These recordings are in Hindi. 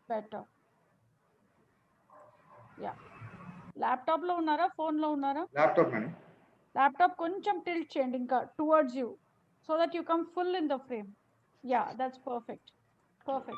better. Yeah. Laptop lo unnara, phone lo unnara? Laptop, madam. Laptop koncham tilt cheyandi inka towards you so that you come full in the frame. Yeah, that's perfect. Perfect.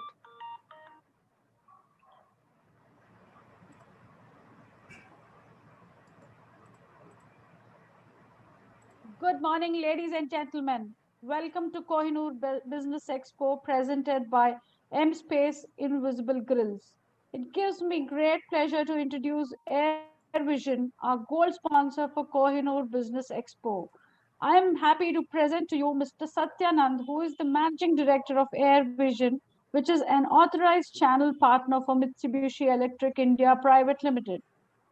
Good morning, ladies and gentlemen. Welcome to Kohinoor Business Expo presented by M Space Invisible Grills. It gives me great pleasure to introduce Air Vision, our gold sponsor for Kohinoor Business Expo. I am happy to present to you Mr. Satyanand, who is the Managing Director of Air Vision, which is an authorized channel partner for Mitsubishi Electric India Private Limited.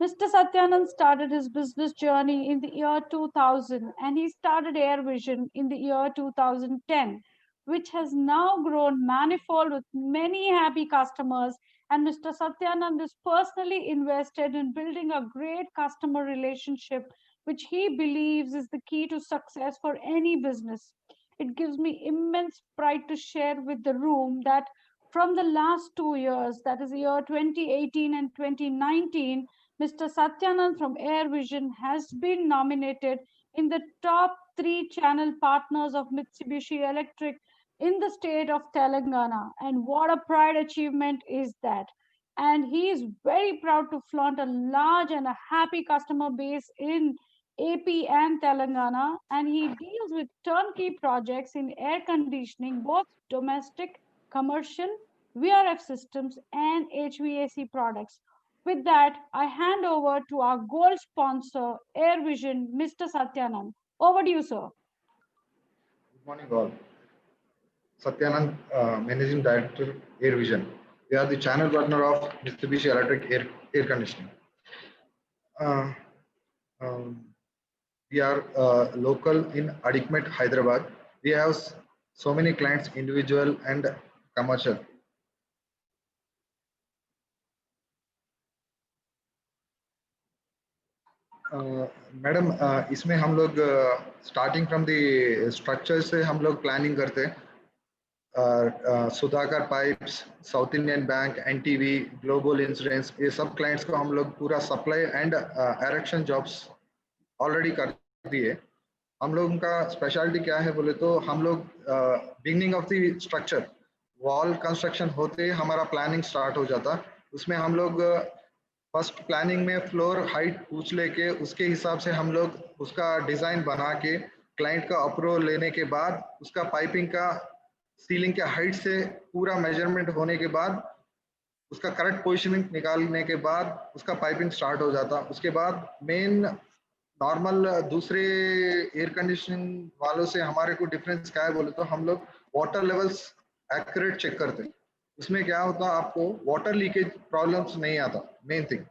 Mr. Satyanand started his business journey in the year 2000 and he started Air Vision in the year 2010, which has now grown manifold with many happy customers. And Mr. Satyanand is personally invested in building a great customer relationship, which he believes is the key to success for any business. It gives me immense pride to share with the room that from the last 2 years, that is year 2018 and 2019, Mr. Satyanand from Air Vision has been nominated in the top 3 channel partners of Mitsubishi Electric in the state of Telangana. And what a pride achievement is that! And he is very proud to flaunt a large and a happy customer base in AP and Telangana. And he deals with turnkey projects in air conditioning, both domestic, commercial, VRF systems, and HVAC products. With that, I hand over to our gold sponsor, Air Vision, Mr. Satyanand. Over to you, sir. Good morning, all. Satyanand, Managing Director, Air Vision. We are the channel partner of Mitsubishi Electric Air Conditioning. Uh, um, we are local in Adikmet, Hyderabad. We have so many clients, individual and commercial. Madam इसमें हम लोग स्टार्टिंग फ्रॉम द स्ट्रक्चर से हम लोग प्लानिंग करते हैं. Sudhakar pipes, south Indian bank, NTV, global insurance, ये सब क्लाइंट्स को हम लोग पूरा supply and erection jobs already कर दिए. हम लोगों का स्पेशलिटी क्या है बोले तो हम लोग beginning of the structure wall construction होते हमारा प्लानिंग स्टार्ट हो जाता. उसमें हम लोग फर्स्ट प्लानिंग में फ्लोर हाइट पूछ लेके उसके हिसाब से हम लोग उसका डिजाइन बना के क्लाइंट का अप्रूवल लेने के बाद उसका पाइपिंग का सीलिंग के हाइट से पूरा मेजरमेंट होने के बाद उसका करेक्ट पोजीशनिंग निकालने के बाद उसका पाइपिंग स्टार्ट हो जाता. उसके बाद मेन नॉर्मल दूसरे एयर कंडीशनिंग वालों से हमारे को डिफरेंस क्या है बोले तो हम लोग वाटर लेवल्स एक्यूरेट चेक करते हैं. उसमें क्या होता आपको वाटर लीकेज प्रॉब्लम्स नहीं आता. मेन थिंग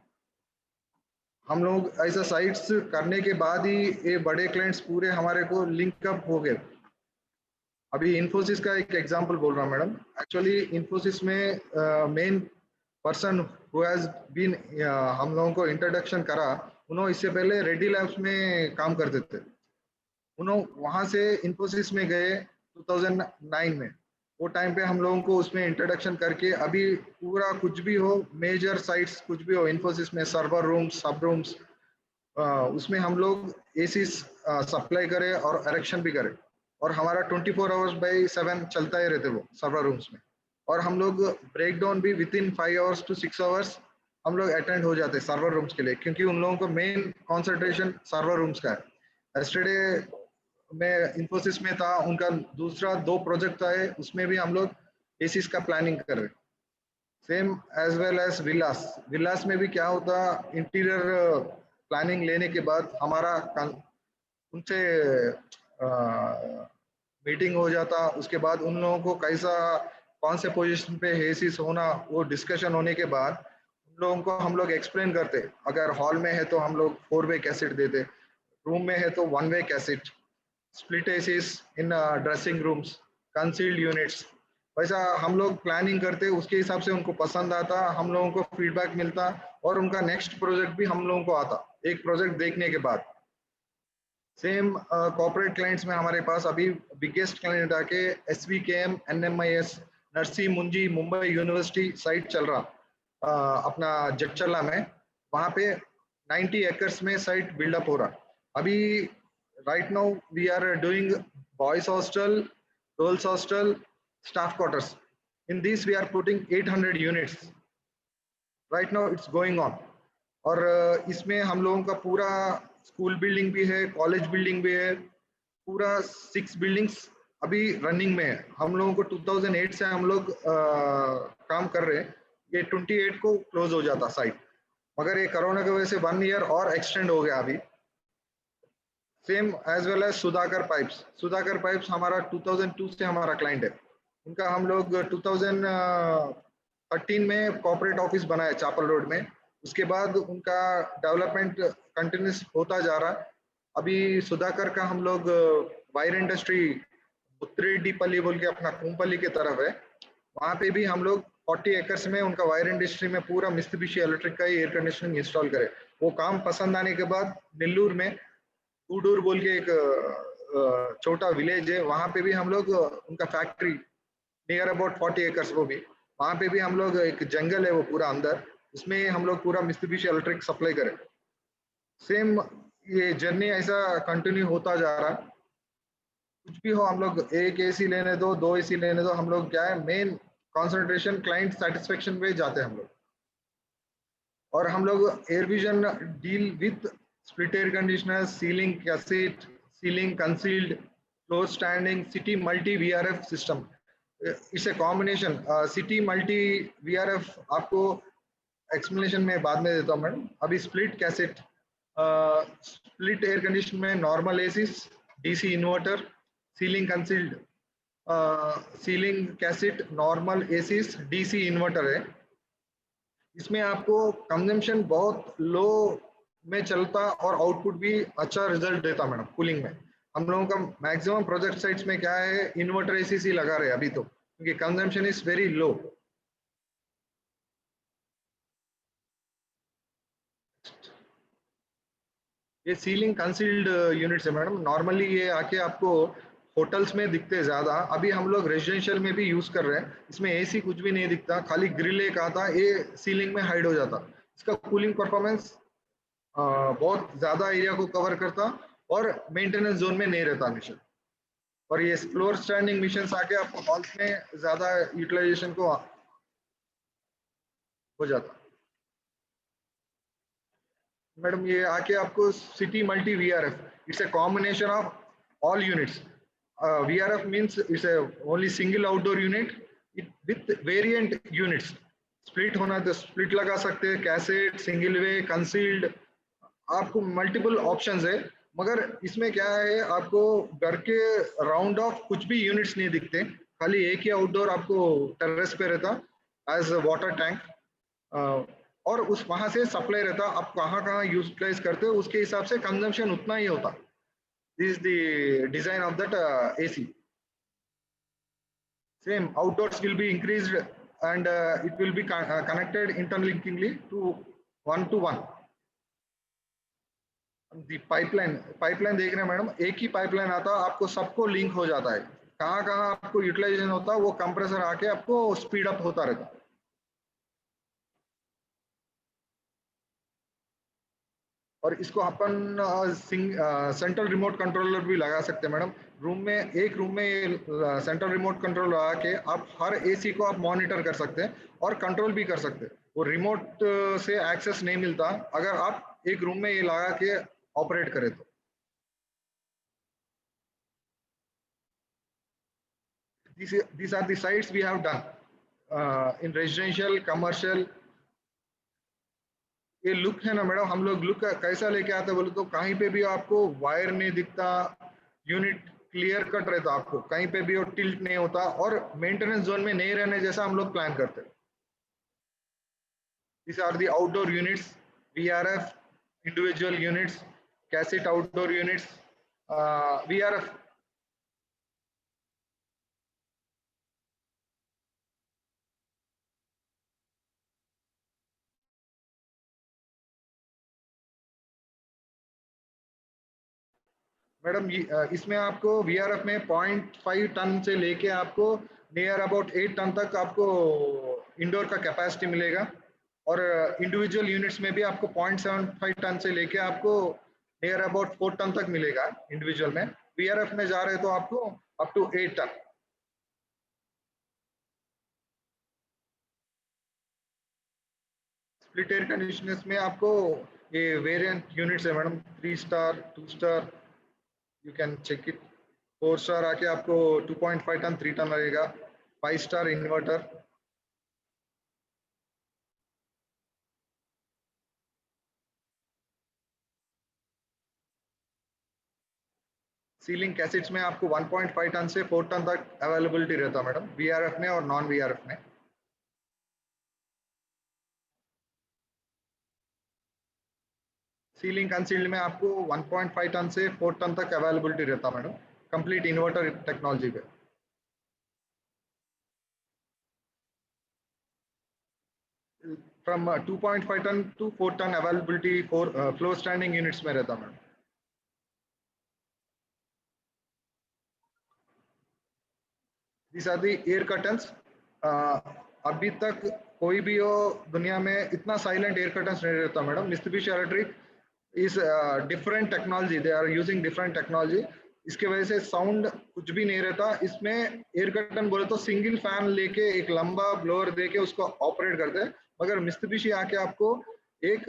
हम लोग ऐसा साइट्स करने के बाद ही ये बड़े क्लाइंट्स पूरे हमारे को लिंक अप हो गए. अभी इन्फोसिस का एक एग्जांपल बोल रहा हूँ मैडम. एक्चुअली इन्फोसिस में main person who has been हम लोगों को इंट्रोडक्शन करा, उन्होंने इससे पहले रेड्डी लैब्स में काम करते थे. उन्होंने वहां से इन्फोसिस में गए 2009 में. वो टाइम पे हम लोगों को उसमें इंट्रोडक्शन करके अभी पूरा कुछ भी हो, मेजर साइट्स कुछ भी हो इन्फोसिस में, सर्वर रूम्स, सब रूम्स, उसमें हम लोग एसी सप्लाई करें और एरेक्शन भी करें. और हमारा 24 आवर्स बाई 7 चलता ही रहते वो सर्वर रूम्स में. और हम लोग ब्रेक डाउन भी within 5 hours to 6 hours हम लोग अटेंड हो जाते हैं सर्वर रूम्स के लिए, क्योंकि उन लोगों को मेन कॉन्सेंट्रेशन सर्वर रूम्स का है. एस्टरडे मैं इन्फोसिस में था, उनका दूसरा 2 प्रोजेक्ट आए, उसमें भी हम लोग एसीस का प्लानिंग कर रहे. सेम एज वेल एज विलास. विलास में भी क्या होता, इंटीरियर प्लानिंग लेने के बाद हमारा उनसे मीटिंग हो जाता. उसके बाद उन लोगों को कैसा कौन से पोजीशन पे एसीस होना, वो डिस्कशन होने के बाद उन लोगों को हम लोग एक्सप्लेन करते. अगर हॉल में है तो हम लोग 4 वे कैसेट देते, रूम में है तो 1 वे कैसेट, स्प्लिट एसीस इन ड्रेसिंग रूम्स, कंसील्ड यूनिट्स, वैसा हम लोग प्लानिंग करते. उसके हिसाब से उनको पसंद आता, हम लोगों को फीडबैक मिलता और उनका नेक्स्ट प्रोजेक्ट भी हम लोगों को आता एक प्रोजेक्ट देखने के बाद. सेम कॉर्पोरेट क्लाइंट्स में हमारे पास अभी बिगेस्ट क्लाइंट आके SVKM, NMIS, नरसी मुंजी मुंबई यूनिवर्सिटी साइट चल रहा अपना जगचर्ला में, वहां पे 90 एकर्स में साइट बिल्डअप हो रहा अभी। Right now we are doing boys hostel, girls hostel, staff quarters. In this we are putting 800 units. Right now it's going on. और इसमें हम लोगों का पूरा स्कूल बिल्डिंग भी है, कॉलेज बिल्डिंग भी है, पूरा 6 बिल्डिंग्स अभी रनिंग में है। हम लोगों को 2008 से हम लोग काम कर रहे हैं। ये 28 को क्लोज हो जाता साइट, मगर ये कोरोना की वजह से 1 ईयर और एक्सटेंड हो गया अभी। Same as well as Sudhakar pipes. Sudhakar pipes हमारा 2002 से हमारा क्लाइंट है। उनका हम लोग 2013 में कॉर्पोरेट ऑफिस बनाया चापल रोड में। उसके बाद उनका डेवलपमेंट कंटिन्यूस होता जा रहा। अभी सुधाकर का हम लोग वायर इंडस्ट्री उत्तरेडीपल्ली बोल के अपना कुंपल्ली की तरफ है, वहां पे भी हम लोग 40 एकर्स में उनका वायर इंडस्ट्री में पूरा मित्सुबिशी इलेक्ट्रिक का एयर कंडीशनिंग इंस्टॉल करे। वो काम पसंद आने के बाद नेल्लूर में कूडूर बोल के एक छोटा विलेज है, वहां पे भी हम लोग उनका फैक्ट्री नियर अबाउट 40 एकर्स, वो भी वहां पे भी हम लोग एक जंगल है वो पूरा अंदर, उसमें हम लोग पूरा मित्सुबिशी इलेक्ट्रिक सप्लाई करें। सेम ये जर्नी ऐसा कंटिन्यू होता जा रहा। कुछ भी हो, हम लोग एक एसी लेने दो, 2 एसी लेने दो, हम लोग क्या है मेन कंसंट्रेशन क्लाइंट सेटिस्फेक्शन पे जाते हैं हम लोग। और हम लोग Airvision deal with split air conditioner, ceiling cassette, ceiling concealed, floor standing, City Multi VRF system. It's a combination City Multi VRF. आपको एक्सप्लेनेशन में बाद में देता हूँ मैडम। अभी split cassette, split air condition में normal ACs, DC inverter, ceiling concealed, ceiling cassette, normal ACs, DC inverter है। इसमें आपको कंजम्पशन बहुत लो में चलता और आउटपुट भी अच्छा रिजल्ट देता मैडम कूलिंग में। हम लोगों का मैक्सिमम प्रोजेक्ट साइट्स में क्या है इन्वर्टर एसी लगा रहे हैं अभी तो, क्योंकि कंजम्पशन इज वेरी लो। ये सीलिंग कंसील्ड यूनिट्स है मैडम। नॉर्मली ये आके आपको होटल्स में दिखते हैं ज्यादा, अभी हम लोग रेजिडेंशियल में भी यूज कर रहे हैं। इसमें एसी कुछ भी नहीं दिखता, खाली ग्रिल एक आता, ये सीलिंग में हाइड हो जाता। इसका कूलिंग परफॉर्मेंस बहुत ज्यादा एरिया को कवर करता और मेंटेनेंस जोन में नहीं रहता मिशन। और ये फ्लोर स्टैंडिंग मिशन आके आपको हॉल्स में ज्यादा यूटिलाइजेशन को हो जाता। मैडम ये आके आपको city Multi VRF, it's a combination of all units. VRF means it's A only single outdoor unit with variant units. Split होना तो स्प्लिट लगा सकते हैं, कैसेट, सिंगल वे, कंसील्ड, आपको मल्टीपल ऑप्शंस है। मगर इसमें क्या है आपको घर के राउंड ऑफ कुछ भी यूनिट्स नहीं दिखते, खाली एक ही आउटडोर आपको टेरेस पे रहता एज वाटर टैंक, और उस वहां से सप्लाई रहता। आप कहाँ कहाँ यूटिलाइज करते हो उसके हिसाब से कंजम्पशन उतना ही होता। This is the design of that AC. Same outdoors will be increased and it will be connected interlinkingly to 1 to 1। Pipeline देख रहे हैं मैडम, एक ही पाइपलाइन आता आपको सबको लिंक हो जाता है। कहाँ कहाँ आपको यूटिलाइजेशन होता है वो कंप्रेसर आके आपको स्पीड अप होता रहता। और इसको अपन सेंट्रल रिमोट कंट्रोलर भी लगा सकते हैं मैडम। रूम में एक रूम में सेंट्रल रिमोट कंट्रोल लगा के आप हर एसी को आप मॉनिटर कर सकते हैं और कंट्रोल भी कर सकते हैं। वो रिमोट से एक्सेस नहीं मिलता अगर आप एक रूम में ये लगा के ऑपरेट करें तो। These are the sites we have done in residential, commercial। ये लुक है ना मैडम, हम लोग लुक कैसा लेके आते बोले तो कहीं पे भी आपको वायर नहीं दिखता, यूनिट क्लियर कट रहता, आपको कहीं पे भी वो टिल्ट नहीं होता और मेंटेनेंस जोन में नहीं रहने जैसा हम लोग प्लान करते हैं। These are the outdoor units, VRF, individual units, cassette outdoor units, VRF। Madam इसमें आपको VRF में 0.5 टन से लेके आपको नियर अबाउट 8 टन तक आपको इंडोर का कैपेसिटी मिलेगा और इंडिविजुअल यूनिट्स में भी आपको 0.75 टन से लेके आपको नियर अबाउट 4 टन तक मिलेगा इंडिविजुअल में। वीआरएफ में जा रहे तो आपको up to 8 ton. Split air conditioners में आपको ये वेरिएंट यूनिट्स है madam, 3 star, 2 star, you can check it. 4 star आके आपको 2.5 टन, 3 टन लगेगा। 5 स्टार इन्वर्टर, सीलिंग कैसेट्स में आपको 1.5 टन से 4 टन तक अवेलेबिलिटी रहता है मैडम, वीआरएफ में और नॉन वीआरएफ में। सीलिंग कंसील्ड में आपको 1.5 टन से 4 टन तक अवेलेबिलिटी रहता है मैडम, कंप्लीट इन्वर्टर टेक्नोलॉजी पे। From 2.5 ton to 4 ton availability for floor standing units में रहता है madam. These are the air curtains. अभी तक कोई भी हो दुनिया में इतना साइलेंट एयर कर्टन्स नहीं रहता madam. Mitsubishi electric is different technology, they are using different technology. इसके वजह से साउंड कुछ भी नहीं रहता इसमें। एयर कर्टन बोले तो सिंगल फैन लेके एक लंबा ब्लोअर देके उसको ऑपरेट करते हैं, मगर मित्सुबिशी आके आपको एक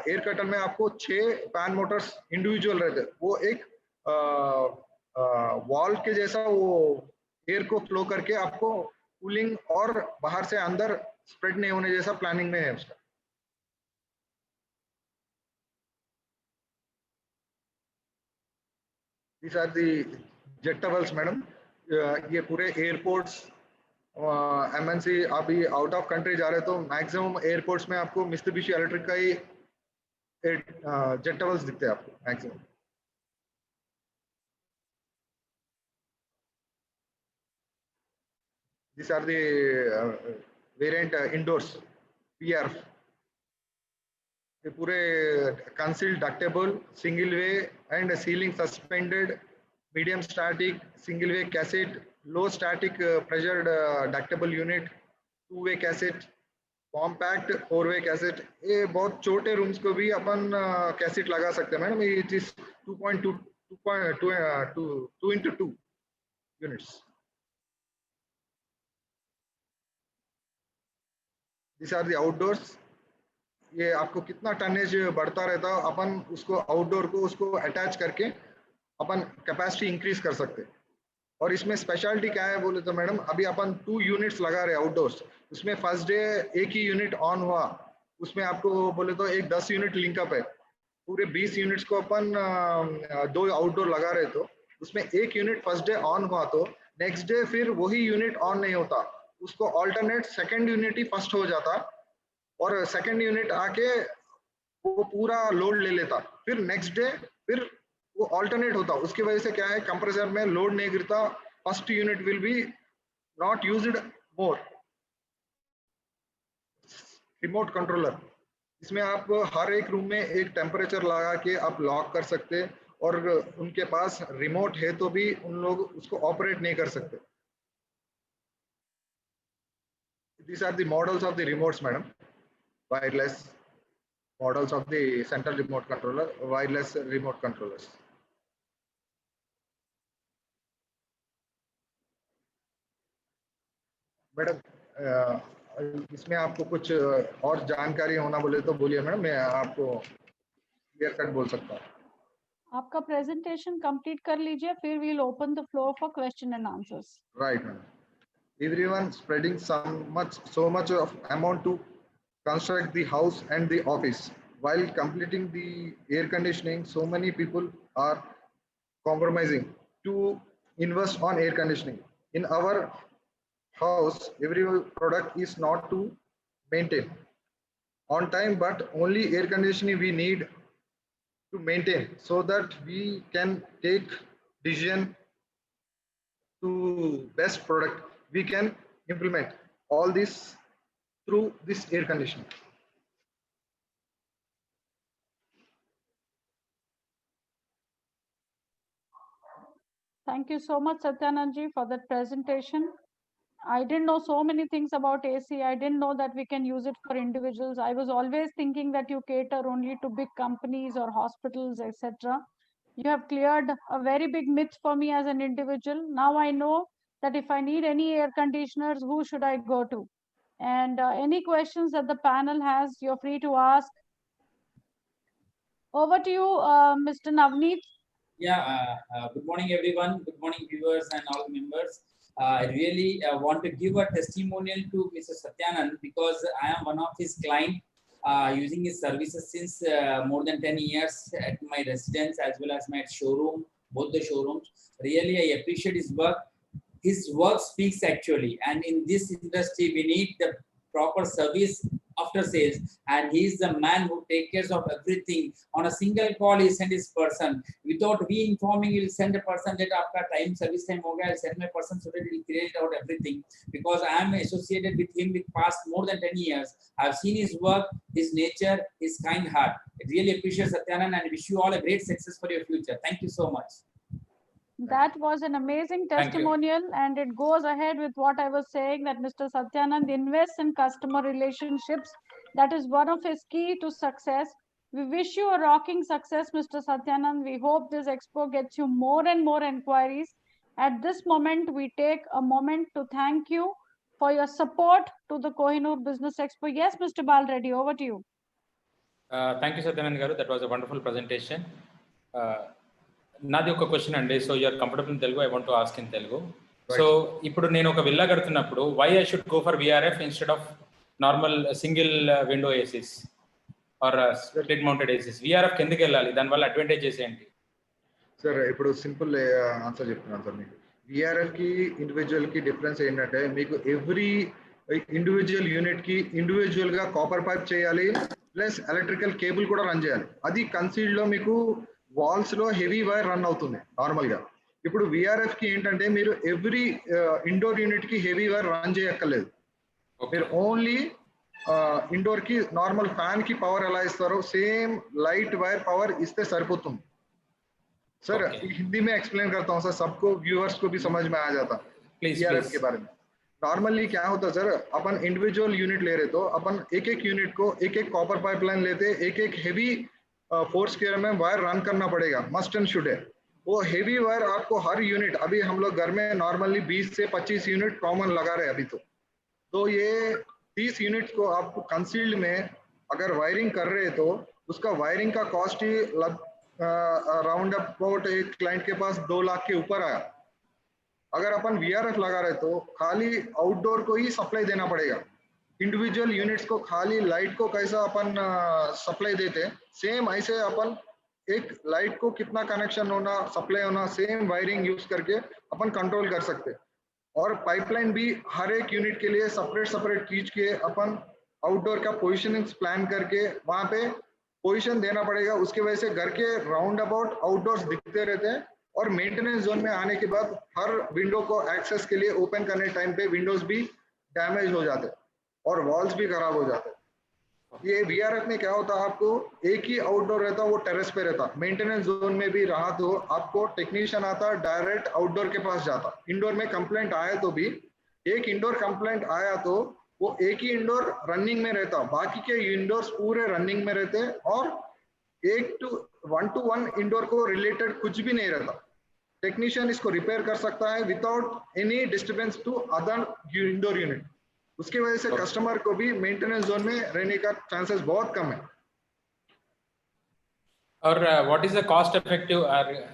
एयर कर्टन में आपको 6 फैन मोटर्स इंडिविजुअल रहते हैं। वो एक वॉल के जैसा वो एयर को फ्लो करके आपको कूलिंग और बाहर से अंदर स्प्रेड नहीं होने जैसा प्लानिंग में है उसका। These are the jetables madam. ये पूरे एयरपोर्ट्स, एमएनसी अभी आउट ऑफ कंट्री जा रहे तो मैक्सिमम एयरपोर्ट्स में आपको मित्सुबिशी इलेक्ट्रिक का ही जेटावल्स दिखते हैं आपको maximum. These are the variant indoors PRF। ये पूरे concealed ductable, single way and ceiling suspended, medium static, single way cassette, low static pressured ductable unit, 2 way cassette, compact 4 way cassette. ये बहुत छोटे रूम्स को भी अपन कैसेट लगा सकते हैं madam. It is 2 into 2 units. This are the outdoors. ये आपको कितना टनेज बढ़ता रहता है, अपन उसको आउटडोर को उसको अटैच करके अपन कैपेसिटी इंक्रीज कर सकते हैं। और इसमें स्पेशलिटी क्या है बोले तो मैडम, अभी अपन 2 यूनिट्स लगा रहे आउटडोर्स। उसमें फर्स्ट डे एक ही यूनिट ऑन हुआ, उसमें आपको बोले तो एक 10 यूनिट लिंकअप है। पूरे 20 यूनिट्स को अपन 2 आउटडोर लगा रहे तो उसमें एक यूनिट फर्स्ट डे ऑन हुआ तो नेक्स्ट डे फिर वही यूनिट ऑन नहीं होता, उसको ऑल्टरनेट सेकेंड यूनिट ही फर्स्ट हो जाता और सेकेंड यूनिट आके वो पूरा लोड ले लेता। फिर नेक्स्ट डे फिर वो ऑल्टरनेट होता। उसकी वजह से क्या है, कंप्रेसर में लोड नहीं गिरता, first unit will be not used more. Remote controller, इसमें आप हर एक रूम में एक टेम्परेचर लगा के आप लॉक कर सकते, और उनके पास रिमोट है तो भी उन लोग उसको ऑपरेट नहीं कर सकते। These are the models of the remotes madam, wireless models of the central remote controller, wireless remote controllers। Madam इसमें आपको कुछ और जानकारी होना बोले तो बोलिए मैडम, मैं आपको क्लियर कट बोल सकता हूँ। आपका प्रेजेंटेशन कंप्लीट कर लीजिए, फिर we'll open the floor for question and answers. Right madam. Everyone spreading so much of amount to construct the house and the office. While completing the air conditioning, so many people are compromising to invest on air conditioning. In our house, every product is not to maintain on time, but only air conditioning we need to maintain so that we can take decision to best product we can implement all this through this air conditioning. Thank you so much, Satyanand ji, for that presentation. I didn't know so many things about AC. I didn't know that we can use it for individuals. I was always thinking that you cater only to big companies or hospitals, etc. You have cleared a very big myth for me as an individual. Now I know that if I need any air conditioners, who should I go to? And any questions that the panel has, you're free to ask. Over to you, Mr. Navneet. Yeah, good morning, everyone. Good morning, viewers and all members. I really want to give a testimonial to Mr. Satyanand because I am one of his client using his services since more than 10 years at my residence as well as my showroom, both the showrooms. Really, I appreciate his work. His work speaks actually, and in this industry, we need the proper service after sales, and he is the man who takes care of everything. On a single call, he send his person without we informing. He will send a person that after time service time ho gaya, I'll send my person so that he will create out everything. Because I am associated with him with past more than 10 years. I've seen his work, his nature, his kind heart. I really appreciate Satyanand and wish you all a great success for your future. Thank you so much. That was an amazing testimonial, and it goes ahead with what I was saying, that Mr. Satyanand invests in customer relationships. That is one of his key to success. We wish you a rocking success, Mr. Satyanand. We hope this expo gets you more and more inquiries. At this moment, we take a moment to thank you for your support to the Kohinoor Business Expo. Yes, Mr. Balreddy, over to you. Thank you, Satyanand garu. That was a wonderful presentation. నాది ఒక క్వశ్చన్ అండి. So you're comfortable in Telugu, I want to ask in Telugu. So ఇప్పుడు నేను ఒక విల్లా కడుతున్నప్పుడు why I should go for VRF instead of normal single window ACs or split mounted ACs? VRF ఎందుకు వెళ్ళాలి? దానివల్ల అడ్వాంటేజెస్ ఏంటి? సార్ ఇప్పుడు సింపుల్ ఆన్సర్ చెప్తున్నాను సార్. మీకు విఆర్ఎఫ్ కి ఇండివిజువల్ కి డిఫరెన్స్ ఏంటంటే, మీకు ఎవ్రీ ఇండివిజువల్ యూనిట్ కి ఇండివిజువల్ గా కాపర్ పైప్ చేయాలి, ప్లస్ ఎలక్ట్రికల్ కేబుల్ కూడా రన్ చేయాలి. అది కన్సీల్డ్ లో మీకు వాల్స్ లో హెవీ వైర్ రన్ అవుతుంది నార్మల్ గా. ఇప్పుడు విఆర్ఎఫ్ కి ఏంటంటే మీరు ఎవ్రీ ఇండోర్ యూనిట్ కి హెవీ వైర్ రన్ చేయక్కర్లేదు. మీరు ఓన్లీ ఇండోర్ కి నార్మల్ ఫ్యాన్ కి పవర్ ఎలా ఇస్తారో సేమ్ लाइट वायर पावर इससे సరిపోతుంది. सर हिंदी में एक्सप्लेन करता हूँ सर, सबको व्यूअर्स को भी समझ में आ जाता वीआरएफ के बारे में. नॉर्मली क्या होता है सर, अपन इंडिविजुअल यूनिट ले रहे तो अपन एक एक यूनिट को एक एक कॉपर पाइपलाइन लेते, एक एक हेवी फोर्स केयर में वायर रन करना पड़ेगा, मस्ट एंड शुड है. वो हेवी वायर आपको हर यूनिट, अभी हम लोग घर में नॉर्मली 20 से 25 यूनिट कॉमन लगा रहे हैं अभी तो ये 30 यूनिट्स को आप कंसील्ड में अगर वायरिंग कर रहे तो उसका वायरिंग का कॉस्ट ही राउंड अबाउट एक क्लाइंट के पास 2 लाख के ऊपर आया. अगर अपन वीआरएफ लगा रहे तो खाली आउटडोर को ही सप्लाई देना पड़ेगा. इंडिविजुअल यूनिट्स को खाली लाइट को कैसा अपन सप्लाई देते, सेम ऐसे अपन एक लाइट को कितना कनेक्शन होना, सप्लाई होना, सेम वायरिंग यूज करके अपन कंट्रोल कर सकते. और पाइपलाइन भी हर एक यूनिट के लिए सेपरेट खींच के अपन आउटडोर का पोजिशनिंग प्लान करके वहां पे पोजीशन देना पड़ेगा. उसकी वजह से घर के राउंड अबाउट आउटडोर्स दिखते रहते हैं और मेंटेनेंस जोन में आने के बाद हर विंडो को एक्सेस के लिए ओपन करने टाइम पे विंडोज भी डैमेज हो जाते और वॉल्स भी खराब हो जाते. ये वीआरएफ में क्या होता है, आपको एक ही आउटडोर रहता, वो टेरेस पे रहता. मेंटेनेंस जोन में भी रहा तो आपको टेक्नीशियन आता, डायरेक्ट आउटडोर के पास जाता. इंडोर में कंप्लेंट आया तो भी एक इंडोर कंप्लेंट आया तो वो एक ही इंडोर रनिंग में रहता, बाकी के इंडोर्स पूरे रनिंग में रहते और 1 इंडोर को रिलेटेड कुछ भी नहीं रहता. टेक्नीशियन इसको रिपेयर कर सकता है without any disturbance to other indoor unit. उसकी वजह से कस्टमर को भी मेंटेनेंस जोन में रहने का चांसेस बहुत कम है. और what is the cost effective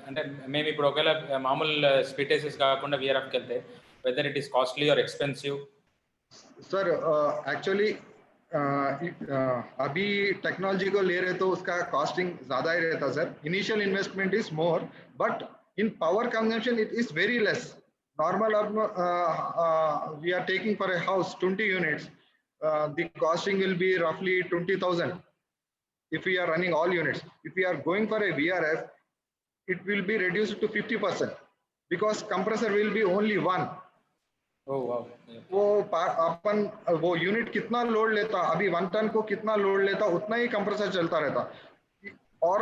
అంటే మేము ఇప్పుడు ఒకవేళ మామూలు స్ప్లిట్ ఏసీస్ కాకుండా విఆర్ఎఫ్ కి వెళ్తే whether it is costly are expensive? Sir actually अभी टेक्नोलॉजी को ले रहे तो उसका कॉस्टिंग ज्यादा ही रहता sir. Initial investment is more but in power consumption it is very less. Normal we are taking for a house 20 units, the costing will be roughly 20,000 if we are running all units. If we are going for a VRF, it will be reduced to 50% because compressor will be only one. Oh wow. वो अपन वो यूनिट कितना लोड लेता, अभी 1 टन को कितना लोड लेता उतना ही कंप्रेसर चलता रहता. और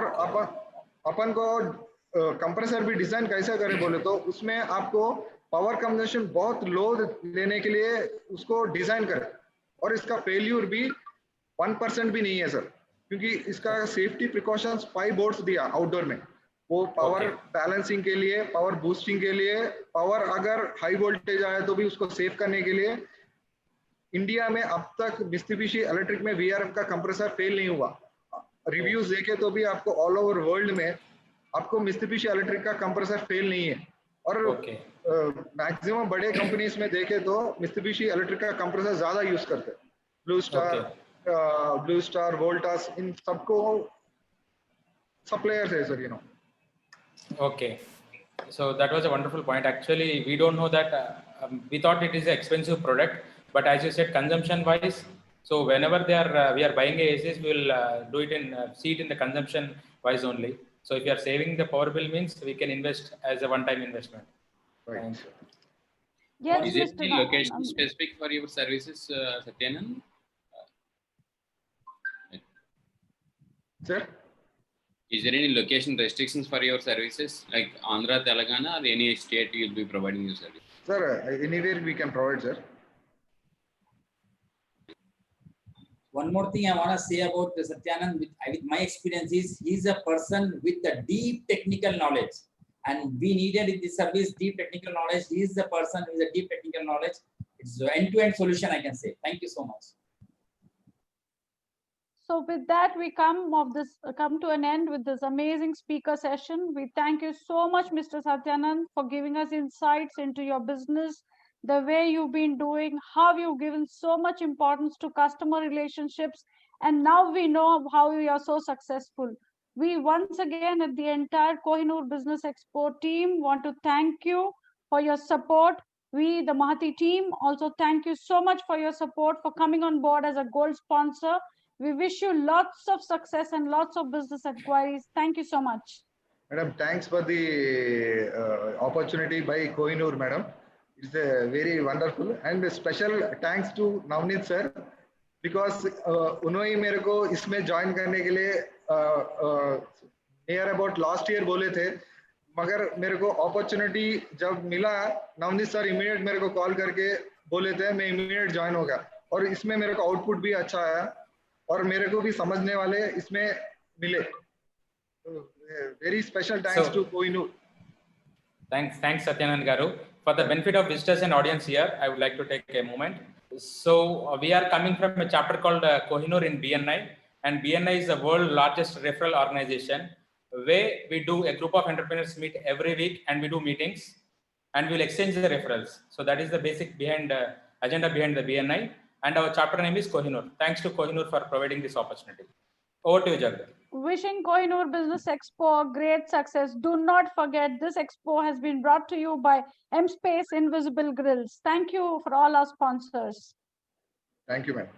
अपन को कंप्रेसर भी डिजाइन कैसा करें बोले तो उसमें आपको पावर कंजम्पशन बहुत लो लेने के लिए उसको डिजाइन करें, और इसका फेल्यूर भी 1% भी नहीं है सर, क्योंकि इसका सेफ्टी प्रिकॉशंस 5 बोर्ड्स दिया आउटडोर में, वो पावर बैलेंसिंग के लिए, पावर बूस्टिंग के लिए, पावर अगर हाई वोल्टेज आए तो भी उसको सेव करने के लिए। इंडिया में अब तक मित्सुबिशी इलेक्ट्रिक में वीआरएफ का कंप्रेसर फेल नहीं हुआ। रिव्यूज देखे तो भी आपको ऑल ओवर वर्ल्ड में आपको मित्सुबिशी इलेक्ट्रिक का कंप्रेसर फेल नहीं है, और मैक्सिमम बड़े कंपनीज में देखे तो मित्सुबिशी इलेक्ट्रिक का कंप्रेसर ज्यादा यूज करते हैं। ब्लू स्टार, वोल्टास, इन सबको सप्लायर्स है sir, you know. Okay, so that was a wonderful point. Actually, we don't know that. We thought it is an expensive product, but as you said, consumption wise, so whenever we are buying ACs, we will do it in see it in the consumption wise only. So if you are saving the power bill, means we can invest as a one-time investment. Right. Yes, Is it Mr. location specific for your services, Satyanand? Sir? Is there any location restrictions for your services, like Andhra, Telangana, or any state you will be providing your service? Sir, anywhere we can provide, sir. One more thing I want to say about Satyanand, with my experience, is he's a person with a deep technical knowledge, and we needed in this service deep technical knowledge. He is the person with a deep technical knowledge. It's an end-to-end solution, I can say. Thank you so much. So with that, we come to an end with this amazing speaker session. We thank you so much, Mr. Satyanand, for giving us insights into your business, the way you've been doing, how you've given so much importance to customer relationships, and now we know how you are so successful. We once again at the entire Kohinoor Business Expo team want to thank you for your support. We, the Mahati team, also thank you so much for your support, for coming on board as a gold sponsor. We wish you lots of success and lots of business inquiries. Thank you so much. Madam, thanks for the opportunity by Kohinoor, madam. It's very wonderful, and a special thanks to Navneet sir, because उन्होंने मेरे को इसमें ज्वाइन करने के लिए नियर अबाउट लास्ट ईयर बोले थे, मगर मेरे को अपॉर्चुनिटी जब मिला, नवनीत सर इमीडिएट मेरे को कॉल करके बोले थे, मैं इमीडिएट ज्वाइन हो गया, और इसमें मेरे को आउटपुट भी अच्छा आया, और मेरे को भी समझने वाले इसमें मिले। Very special thanks to Kohinoor. Thanks Satyanand Garu. For the benefit of visitors and audience here, I would like to take a moment. So we are coming from a chapter called Kohinoor in BNI, and BNI is the world's largest referral organization, where we do a group of entrepreneurs meet every week, and we do meetings, and we'll exchange the referrals. So that is the basic agenda behind the BNI, and our chapter name is Kohinoor. Thanks to Kohinoor for providing this opportunity. Over to you, Jagdish. Wishing Kohinoor Business Expo great success. Do not forget, this expo has been brought to you by M Space Invisible Grills. Thank you for all our sponsors. Thank you, ma'am.